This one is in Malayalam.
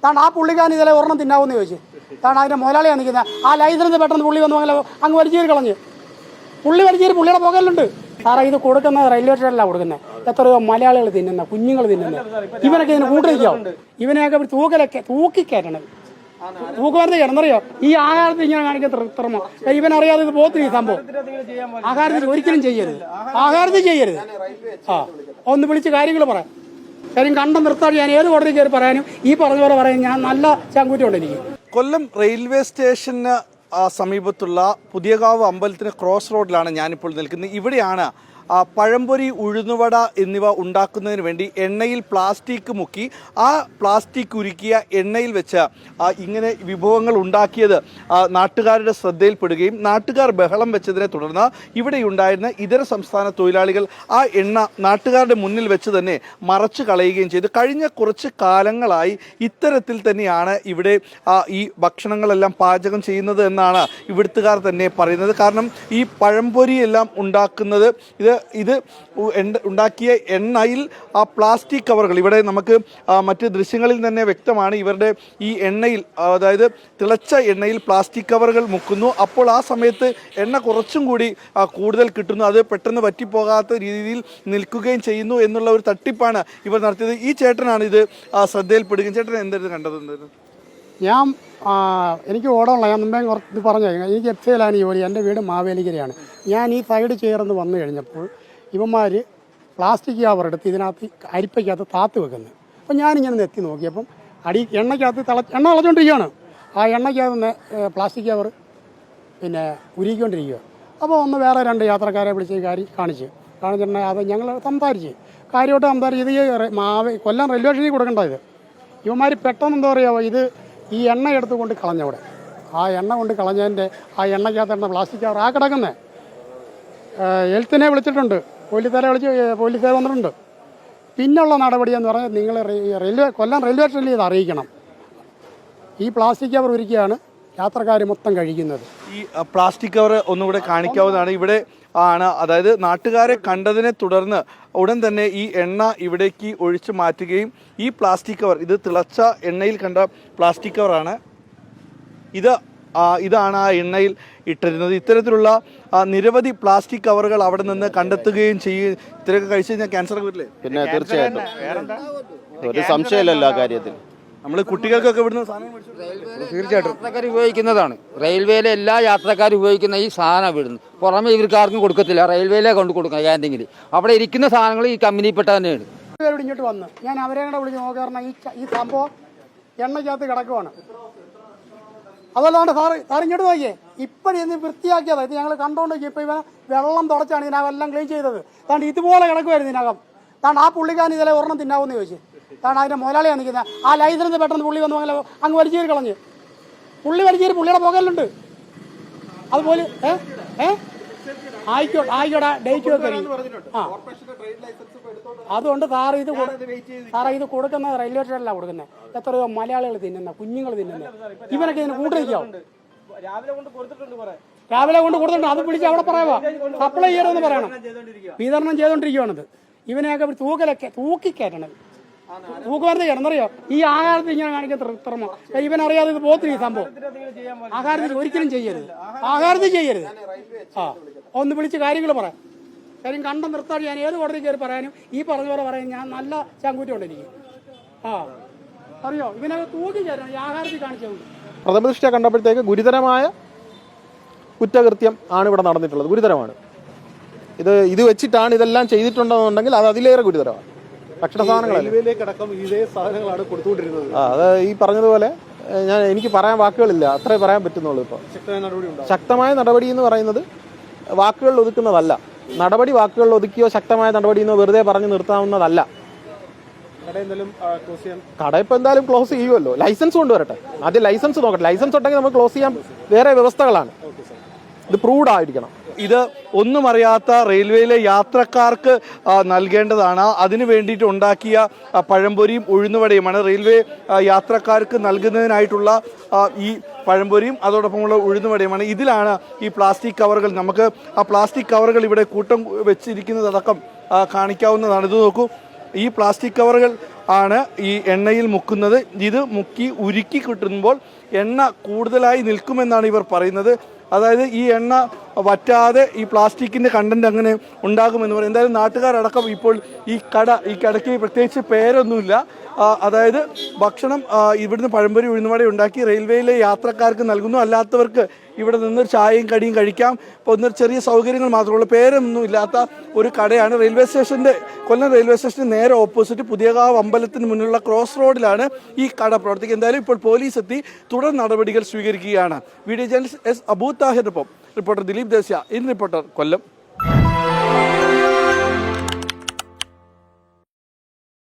താണ്ട് ആ പുള്ളിക്കാരൻ ഇതിലെ ഒരെണ്ണം തിന്നാവെന്ന് ചോദിച്ചു. താണ്ട് അതിൻ്റെ മുതലാളിയാണ് നിൽക്കുന്നത്. ആ ലൈസൻസ് പെട്ടെന്ന് പുള്ളി വന്നു അങ്ങ് വലിച്ചേരി കളഞ്ഞ്. വലിച്ചേരി പുള്ളിയുടെ പുകയിലുണ്ട്. സാറേ ഇത് കൊടുക്കുന്നത് റെയിൽവേ സ്റ്റേഷനിലാണ് കൊടുക്കുന്നത്. എത്രയോ മലയാളികൾ തിന്നുന്ന, കുഞ്ഞുങ്ങൾ തിന്നുന്ന. ഇവനൊക്കെ ഇതിന് കൂട്ടിരിക്കാവും. ഇവനെയൊക്കെ തൂക്കിക്കയറ്റണം. തൂക്കുമരുന്ന് എന്നറിയോ ഈ ആഹാരത്തിൽ ഇങ്ങനെ കാണിക്കാൻ ശ്രമം. ഇവനറിയാതെ ഇത് പോത്തിരി സംഭവം. ആഹാരത്തിൽ ഒരിക്കലും ചെയ്യരുത്. ഒന്ന് വിളിച്ച് കാര്യങ്ങൾ പറയാം. കാര്യം കണ്ടം നിർത്താൻ ഞാൻ ഏത് കോടതി കയറി പറയാനും ഈ പറഞ്ഞ പോലെ പറയാൻ ഞാൻ നല്ല ചങ്കൂറ്റുണ്ട് എനിക്ക്. കൊല്ലം റെയിൽവേ സ്റ്റേഷന് സമീപത്തുള്ള പുതിയകാവ് അമ്പലത്തിന് ക്രോസ് റോഡിലാണ് ഞാനിപ്പോൾ നിൽക്കുന്നത്. ഇവിടെയാണ് പഴംപൊരി, ഉഴുന്നുവട എന്നിവ ഉണ്ടാക്കുന്നതിന് വേണ്ടി എണ്ണയിൽ പ്ലാസ്റ്റിക് മുക്കി ആ പ്ലാസ്റ്റിക് ഉരുക്കിയ എണ്ണയിൽ വെച്ച് ഇങ്ങനെ വിഭവങ്ങൾ ഉണ്ടാക്കിയത് നാട്ടുകാരുടെ ശ്രദ്ധയിൽപ്പെടുകയും നാട്ടുകാർ ബഹളം വെച്ചതിനെ തുടർന്ന് ഇവിടെയുണ്ടായിരുന്ന ഇതര സംസ്ഥാന തൊഴിലാളികൾ ആ എണ്ണ നാട്ടുകാരുടെ മുന്നിൽ വെച്ച് തന്നെ മറച്ചു കളയുകയും ചെയ്തു. കഴിഞ്ഞ കുറച്ച് കാലങ്ങളായി ഇത്തരത്തിൽ തന്നെയാണ് ഇവിടെ ഈ ഭക്ഷണങ്ങളെല്ലാം പാചകം ചെയ്യുന്നത് എന്നാണ് ഇവിടുത്തുകാർ തന്നെ പറയുന്നത്. കാരണം ഈ പഴംപൊരി എല്ലാം ഉണ്ടാക്കുന്നത് ഇത് ഉണ്ടാക്കിയ എണ്ണയിൽ ആ പ്ലാസ്റ്റിക് കവറുകൾ, ഇവിടെ നമുക്ക് മറ്റ് ദൃശ്യങ്ങളിൽ തന്നെ വ്യക്തമാണ്, ഇവരുടെ ഈ എണ്ണയിൽ, അതായത് തിളച്ച എണ്ണയിൽ പ്ലാസ്റ്റിക് കവറുകൾ മുക്കുന്നു. അപ്പോൾ ആ സമയത്ത് എണ്ണ കുറച്ചും കൂടി കൂടുതൽ കിട്ടുന്നു. അത് പെട്ടെന്ന് വറ്റിപ്പോകാത്ത രീതിയിൽ നിൽക്കുകയും ചെയ്യുന്നു എന്നുള്ള ഒരു തട്ടിപ്പാണ് ഇവർ നടത്തിയത്. ഈ ചേട്ടനാണ് ഇത് ശ്രദ്ധയിൽപ്പെടുകയും. ചേട്ടൻ എന്തായിരുന്നു കണ്ടത്? എനിക്ക് ഓടമുള്ള, ഞാൻ മുമ്പേ ഇത് പറഞ്ഞു കഴിഞ്ഞാൽ എനിക്ക് എഫ്സയിലാണ് ജോലി. എൻ്റെ വീട് മാവേലിക്കരയാണ്. ഞാൻ ഈ സൈഡ് ചേർന്ന് വന്നു കഴിഞ്ഞപ്പോൾ ഇവന്മാർ പ്ലാസ്റ്റിക് കവർ എടുത്ത് ഇതിനകത്ത് അരിപ്പയ്ക്കകത്ത് താത്ത് വെക്കുന്നത്. അപ്പോൾ ഞാനിങ്ങനെ എത്തി നോക്കിയപ്പം എണ്ണയ്ക്കകത്ത് എണ്ണ തിളച്ചുകൊണ്ടിരിക്കുകയാണ്. ആ എണ്ണയ്ക്കകത്ത് പ്ലാസ്റ്റിക് കവർ ഉരുക്കിക്കൊണ്ടിരിക്കുക. അപ്പോൾ ഒന്ന് വേറെ 2 യാത്രക്കാരെ വിളിച്ച് കാണിച്ചിട്ടുണ്ടെങ്കിൽ അത് ഞങ്ങൾ സംസാരിച്ച് ഇത് കൊല്ലം റെയിൽവേ സ്റ്റേഷനിൽ കൊടുക്കേണ്ട ഇത്. ഇവന്മാർ പെട്ടെന്ന് എന്താ പറയുക, ഇത് ഈ എണ്ണ എടുത്ത് കൊണ്ട് കളഞ്ഞവിടെ. ആ എണ്ണ കൊണ്ട് കളഞ്ഞതിൻ്റെ ആ എണ്ണയ്ക്കകത്ത് പ്ലാസ്റ്റിക് കവർ കിടക്കുന്നത്. ഹെൽത്തിനെ വിളിച്ചിട്ടുണ്ട്, പോലീസുകാർ വന്നിട്ടുണ്ട്. പിന്നുള്ള നടപടിയെന്ന് പറഞ്ഞാൽ നിങ്ങൾ കൊല്ലം റെയിൽവേ സ്റ്റേഷനിൽ ഇത് അറിയിക്കണം. ഈ പ്ലാസ്റ്റിക് കവർ ഉരുക്കിയാണ് യാത്രക്കാർ മൊത്തം കഴിക്കുന്നത്. ഈ പ്ലാസ്റ്റിക് കവർ ഒന്നുകൂടെ കാണിക്കാവുന്നതാണ്. ഇവിടെ ആണ്, അതായത് നാട്ടുകാരെ കണ്ടതിനെ തുടർന്ന് ഉടൻ തന്നെ ഈ എണ്ണ ഇവിടേക്ക് ഒഴിച്ചു മാറ്റുകയും ഈ പ്ലാസ്റ്റിക് കവർ, ഇത് തിളച്ച എണ്ണയിൽ കണ്ട പ്ലാസ്റ്റിക് കവറാണ്, ഇതാണ് ആ എണ്ണയിൽ ഇട്ടിരുന്നത്. ഇത്തരത്തിലുള്ള നിരവധി പ്ലാസ്റ്റിക് കവറുകൾ അവിടെ നിന്ന് കണ്ടെത്തുകയും ചെയ്യും. ഇത്രയൊക്കെ കഴിച്ചു കഴിഞ്ഞാൽ ക്യാൻസർ വരില്ലേ? പിന്നെ തീർച്ചയായിട്ടും ഒരു സംശയമില്ലല്ലോ ആ കാര്യത്തിൽ. നമ്മൾ കുട്ടികൾക്കൊക്കെ ഇവിടുന്ന് തീർച്ചയായിട്ടും യാത്രക്കാർ ഉപയോഗിക്കുന്നതാണ്. റെയിൽവേയിലെ എല്ലാ യാത്രക്കാരും ഉപയോഗിക്കുന്ന ഈ സാധനം ഇവിടുന്ന് പുറമെ ഇവർക്കാർക്കും കൊടുക്കത്തില്ല. റെയിൽവേയിലെ കൊണ്ട് കൊടുക്കണം ക്യാൻറ്റീനിൽ. അവിടെ ഇരിക്കുന്ന സാധനങ്ങൾ ഈ കമ്പനിയിൽപ്പെട്ട തന്നെയാണ്. ഇങ്ങോട്ട് വന്ന് ഞാൻ അവരെ കൂടെ വിളിച്ച് നോക്കാറുണ്ട്. ഈ സംഭവം എണ്ണയ്ക്കകത്ത് കിടക്കുവാണ്. അതല്ലാണ്ട് സാർ ഇങ്ങോട്ട് നോക്കിയേ, ഇപ്പോഴിന്ന് വൃത്തിയാക്കിയതാണ്. ഇത് ഞങ്ങൾ കണ്ടോണ്ട് ഇപ്പോൾ ഇവ വെള്ളം തുടച്ചാണ് ഇതിനകമെല്ലാം ക്ലീൻ ചെയ്തത്. താണ്ട് ഇതുപോലെ കിടക്കുമായിരുന്നു ഇതിനകം. താണ്ട് ആ പുള്ളിക്കാരൻ ഇതിലെ ഒരെണ്ണം തിന്നാവെന്ന് ചോദിച്ചു. താണ്ട് അതിൻ്റെ മുതലാളിയാണ് നിൽക്കുന്നത്. ആ ലൈസൻസ് പെട്ടെന്ന് പുള്ളി വന്നു അങ്ങ് വലിച്ചേരി കളഞ്ഞ്. പുള്ളിയുടെ പുകയിലുണ്ട്. അതുപോലെ ആയിക്കോട്ടെ ഡേറ്റ് വെക്കരുത്. അതുകൊണ്ട് സാറേ ഇത് കൊടുക്കുന്നത് റെയിൽവേ സ്റ്റേഷനിലാണ് കൊടുക്കുന്നത്. എത്രയോ മലയാളികൾ തിന്നുന്ന, കുഞ്ഞുങ്ങൾ തിന്നുന്ന. ഇവനൊക്കെ ഇതിന് കൂട്ടിരിക്കാവും. രാവിലെ കൊണ്ട് കൊടുത്തിട്ടുണ്ട്. അത് പിടിച്ച് അവിടെ പറയാ സപ്ലൈ ചെയ്യണമെന്ന് പറയണം. വിതരണം ചെയ്തുകൊണ്ടിരിക്കുകയാണിത്. ഇവനെയൊക്കെ തൂക്കിക്കയറ്റണം. തൂക്കുമരുന്ന് എന്നറിയോ ഈ ആഹാരത്തിൽ ഇങ്ങനെ കാണിക്കാൻ ശ്രമം. ഇവനറിയാതെ ഇത് പോത്തിരി സംഭവം. ആഹാരത്തിൽ ഒരിക്കലും ചെയ്യരുത്. ഒന്ന് വിളിച്ച് കാര്യങ്ങൾ പറയാം. കാര്യം കണ്ടം നിർത്താൻ ഞാൻ ഏത് കോടതി കയറി പറയാനും ഈ പറഞ്ഞ പോലെ പറയാൻ ഞാൻ നല്ല ചങ്കൂറ്റുണ്ട് എനിക്ക്. അറിയോ ഇവനെ തൂക്കിക്കയറ്റണം. ഈ ആഹാരത്തിൽ കാണിച്ചുകൊണ്ട് പ്രഥമദൃഷ്ട്യാ കണ്ടപ്പോഴത്തേക്ക് ഗുരുതരമായ കുറ്റകൃത്യം ആണ് ഇവിടെ നടന്നിട്ടുള്ളത്. ഗുരുതരമാണ്. ഇത് വെച്ചിട്ടാണ് ഇതെല്ലാം ചെയ്തിട്ടുണ്ടെന്നുണ്ടെങ്കിൽ അത് അതിലേറെ ഗുരുതരമാണ്. ഭക്ഷണ സാധനങ്ങളാണ് കൊടുത്തുകൊണ്ടിരുന്നത്. അത് ഈ പറഞ്ഞതുപോലെ എനിക്ക് പറയാൻ വാക്കുകളില്ല, അത്രേ പറയാൻ പറ്റുന്നുള്ളൂ. ഇപ്പോൾ ശക്തമായ നടപടി എന്ന് പറയുന്നത് വാക്കുകളിൽ ഒതുക്കുന്നതല്ല. വാക്കുകളിൽ ഒതുക്കിയോ ശക്തമായ നടപടി എന്നോ വെറുതെ പറഞ്ഞു നിർത്താവുന്നതല്ല. കട ഇപ്പം എന്തായാലും ക്ലോസ് ചെയ്യുമല്ലോ. ലൈസൻസ് കൊണ്ടുവരട്ടെ. ആദ്യം ലൈസൻസ് നോക്കട്ടെ. ലൈസൻസ് ഉണ്ടെങ്കിൽ നമുക്ക് ക്ലോസ് ചെയ്യാൻ വേറെ വ്യവസ്ഥകളാണ്. ഇത് പ്രൂവ്ഡ് ആയിരിക്കണം. ഇത് ഒന്നും അറിയാത്ത റെയിൽവേയിലെ യാത്രക്കാർക്ക് നൽകേണ്ടതാണ്. അതിനു വേണ്ടിയിട്ട് ഉണ്ടാക്കിയ പഴംപൊരിയും ഉഴുന്നുവടയുമാണ് റെയിൽവേ യാത്രക്കാർക്ക് നൽകുന്നതിനായിട്ടുള്ള ഈ പഴംപൊരിയും അതോടൊപ്പമുള്ള ഉഴുന്നുവടയുമാണ്. ഇതിലാണ് ഈ പ്ലാസ്റ്റിക് കവറുകൾ, നമുക്ക് ആ പ്ലാസ്റ്റിക് കവറുകൾ ഇവിടെ കൂട്ടം വെച്ചിരിക്കുന്നതടക്കം കാണിക്കാവുന്നതാണ്. ഇത് നോക്കൂ, ഈ പ്ലാസ്റ്റിക് കവറുകൾ ആണ് ഈ എണ്ണയിൽ മുക്കുന്നത്. ഇത് മുക്കി ഉരുക്കി കിട്ടുമ്പോൾ എണ്ണ കൂടുതലായി നിൽക്കുമെന്നാണ് ഇവർ പറയുന്നത്. അതായത് ഈ എണ്ണ വറ്റാതെ ഈ പ്ലാസ്റ്റിക്കിൻ്റെ കണ്ടന്റ് അങ്ങനെ ഉണ്ടാകുമെന്ന് പറയും. എന്തായാലും നാട്ടുകാരടക്കം ഇപ്പോൾ ഈ കടയ്ക്ക് പ്രത്യേകിച്ച് പേരൊന്നുമില്ല. അതായത് ഭക്ഷണം ഇവിടുന്ന് പഴംപൊരി ഉഴുന്നുവട ഉണ്ടാക്കി റെയിൽവേയിലെ യാത്രക്കാർക്ക് നൽകുന്നു. അല്ലാത്തവർക്ക് ഇവിടെ നിന്ന് ചായയും കടിയും കഴിക്കാം. ഇപ്പോൾ ഒന്ന് ചെറിയ സൗകര്യങ്ങൾ മാത്രമുള്ള പേരൊന്നും ഇല്ലാത്ത ഒരു കടയാണ്. കൊല്ലം റെയിൽവേ സ്റ്റേഷന് നേരെ ഓപ്പോസിറ്റ് പുതിയകാവ് അമ്പലത്തിന് മുന്നിലുള്ള ക്രോസ് റോഡിലാണ് ഈ കട പ്രവർത്തിക്കുന്നത്. എന്തായാലും ഇപ്പോൾ പോലീസ് എത്തി തുടർ നടപടികൾ സ്വീകരിക്കുകയാണ്. വീഡിയോ ജേർണലിസ്റ്റ് എസ് അബൂ താഹിറിനൊപ്പം റിപ്പോർട്ടർ ദിലീപ് ദേശിയ, ഇൻ റിപ്പോർട്ടർ, കൊല്ലം.